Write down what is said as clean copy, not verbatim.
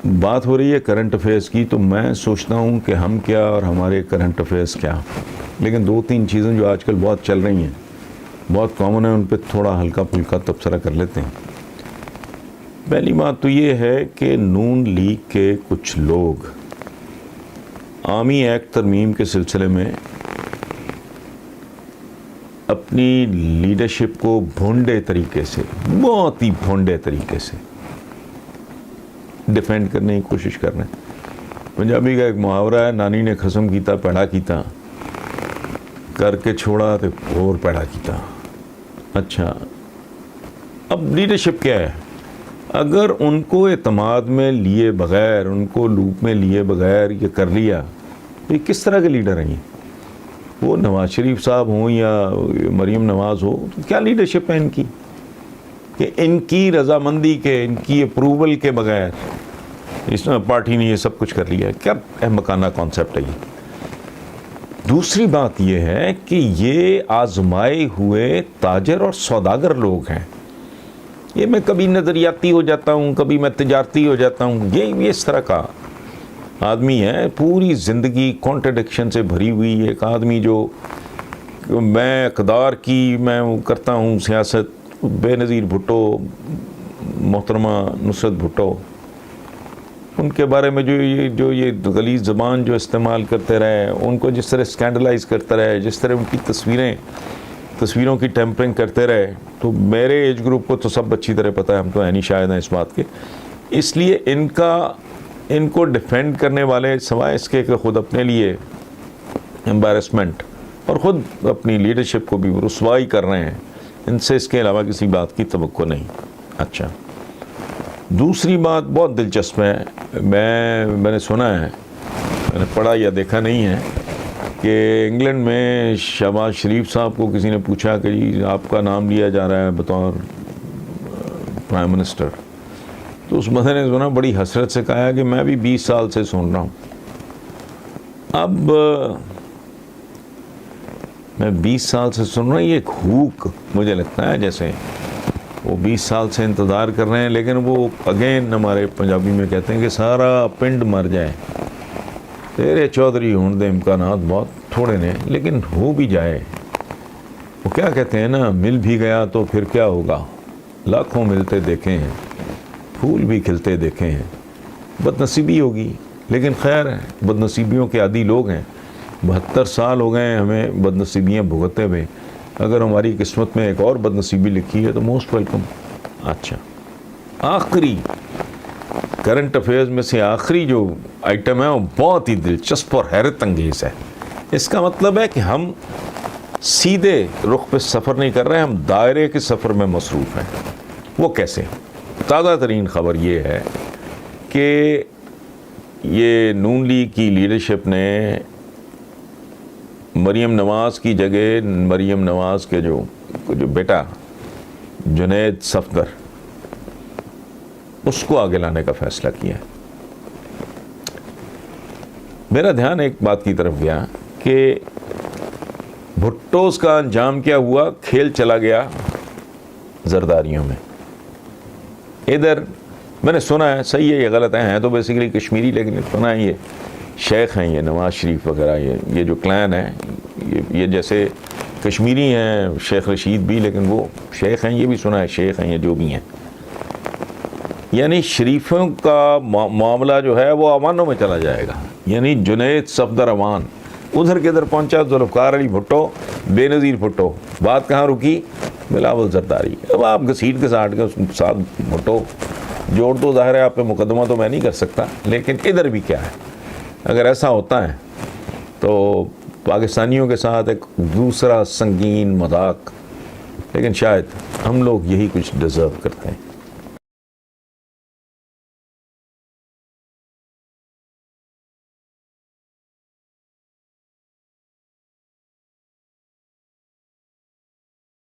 بات ہو رہی ہے کرنٹ افیئرس کی، تو میں سوچتا ہوں کہ ہم کیا اور ہمارے کرنٹ افیئرس کیا، لیکن دو تین چیزیں جو آج کل بہت چل رہی ہیں، بہت کامن ہیں، ان پہ تھوڑا ہلکا پھلکا تبصرہ کر لیتے ہیں۔ پہلی بات تو یہ ہے کہ نون لیگ کے کچھ لوگ آرمی ایکٹ ترمیم کے سلسلے میں اپنی لیڈرشپ کو بھونڈے طریقے سے، بہت ہی بھونڈے طریقے سے ڈیفینڈ کرنے کی کوشش کر رہے ہیں۔ پنجابی کا ایک محاورہ ہے، نانی نے قسم کیتا پیڑا کیتا، کر کے چھوڑا تو اور پیڑا کیتا۔ اچھا، اب لیڈرشپ کیا ہے؟ اگر ان کو اعتماد میں لیے بغیر، ان کو لوپ میں لیے بغیر یہ کر لیا تو یہ کس طرح کے لیڈر ہیں؟ وہ نواز شریف صاحب ہوں یا مریم نواز ہو، تو کیا لیڈرشپ ہے ان کی کہ ان کی رضامندی کے، ان کی اپروول کے بغیر اس پارٹی نے یہ سب کچھ کر لیا ہے؟ کیا احمقانہ کانسیپٹ ہے یہ۔ دوسری بات یہ ہے کہ یہ آزمائے ہوئے تاجر اور سوداگر لوگ ہیں۔ یہ میں کبھی نظریاتی ہو جاتا ہوں، کبھی میں تجارتی ہو جاتا ہوں، یہ اس طرح کا آدمی ہے۔ پوری زندگی کانٹرڈکشن سے بھری ہوئی ایک آدمی، جو میں اقتدار کی میں کرتا ہوں سیاست۔ بے نظیر بھٹو، محترمہ نصرت بھٹو، ان کے بارے میں جو یہ غلیظ زبان جو استعمال کرتے رہے، ان کو جس طرح اسکینڈلائز کرتے رہے، جس طرح ان کی تصویروں کی ٹیمپرنگ کرتے رہے، تو میرے ایج گروپ کو تو سب اچھی طرح پتہ ہے، ہم تو نہیں شاید ہیں اس بات کے۔ اس لیے ان کو ڈیفینڈ کرنے والے سوائے اس کے کہ خود اپنے لیے امبیرسمنٹ اور خود اپنی لیڈرشپ کو بھی رسوائی کر رہے ہیں، ان سے اس کے علاوہ کسی بات کی توقع نہیں۔ اچھا، دوسری بات بہت دلچسپ ہے، میں نے سنا ہے، میں نے پڑھا یا دیکھا نہیں ہے، کہ انگلینڈ میں شہباز شریف صاحب کو کسی نے پوچھا کہ جی آپ کا نام لیا جا رہا ہے بطور پرائم منسٹر، تو اس بندے نے سنا، بڑی حسرت سے کہا کہ میں بھی 20 سال سے سن رہا ہوں۔ اب میں 20 سال سے سن رہا ہوں، یہ ایک ہوک مجھے لگتا ہے، جیسے وہ 20 سال سے انتظار کر رہے ہیں، لیکن وہ اگین ہمارے پنجابی میں کہتے ہیں کہ سارا پنڈ مر جائے تیرے چودھری ہون دے امکانات بہت تھوڑے نے، لیکن ہو بھی جائے۔ وہ کیا کہتے ہیں نا، مل بھی گیا تو پھر کیا ہوگا، لاکھوں ملتے دیکھے ہیں، پھول بھی کھلتے دیکھے ہیں۔ بد نصیبی ہوگی، لیکن خیر ہے، بد نصیبیوں کے عادی لوگ ہیں۔ 72 سال ہو گئے ہیں ہمیں بد نصیبیاں بھگتے ہوئے، اگر ہماری قسمت میں ایک اور بد نصیبی لکھی ہے تو موسٹ ویلکم۔ اچھا، آخری کرنٹ افیئرز میں سے آخری جو آئٹم ہے وہ بہت ہی دلچسپ اور حیرت انگیز ہے۔ اس کا مطلب ہے کہ ہم سیدھے رخ پہ سفر نہیں کر رہے ہیں، ہم دائرے کے سفر میں مصروف ہیں۔ وہ کیسے؟ تازہ ترین خبر یہ ہے کہ یہ نون لیگ کی لیڈرشپ نے مریم نواز کی جگہ مریم نواز کے جو بیٹا جنید صفدر، اس کو آگے لانے کا فیصلہ کیا ہے۔ میرا دھیان ایک بات کی طرف گیا کہ بھٹوز کا انجام کیا ہوا، کھیل چلا گیا زرداریوں میں۔ ادھر میں نے سنا ہے، صحیح ہے یا غلط ہیں تو بیسیکلی کشمیری، لیکن سنا ہے یہ شیخ ہیں، یہ نواز شریف وغیرہ، یہ جو کلین ہے، یہ جیسے کشمیری ہیں شیخ رشید بھی، لیکن وہ شیخ ہیں، یہ بھی سنا ہے شیخ ہیں، یہ جو بھی ہیں، یعنی شریفوں کا معاملہ جو ہے وہ اوانوں میں چلا جائے گا۔ یعنی جنید صفدر اوان ادھر کے ادھر پہنچا، ذوالفقار علی بھٹو، بے نظیر بھٹو، بات کہاں رکی؟ بلاول زرداری۔ اب آپ گھسیٹ کے ساتھ بھٹو جوڑ تو ظاہر ہے آپ پہ مقدمہ تو میں نہیں کر سکتا، لیکن ادھر بھی کیا ہے، اگر ایسا ہوتا ہے تو پاکستانیوں کے ساتھ ایک دوسرا سنگین مذاق، لیکن شاید ہم لوگ یہی کچھ ڈیزرو کرتے ہیں۔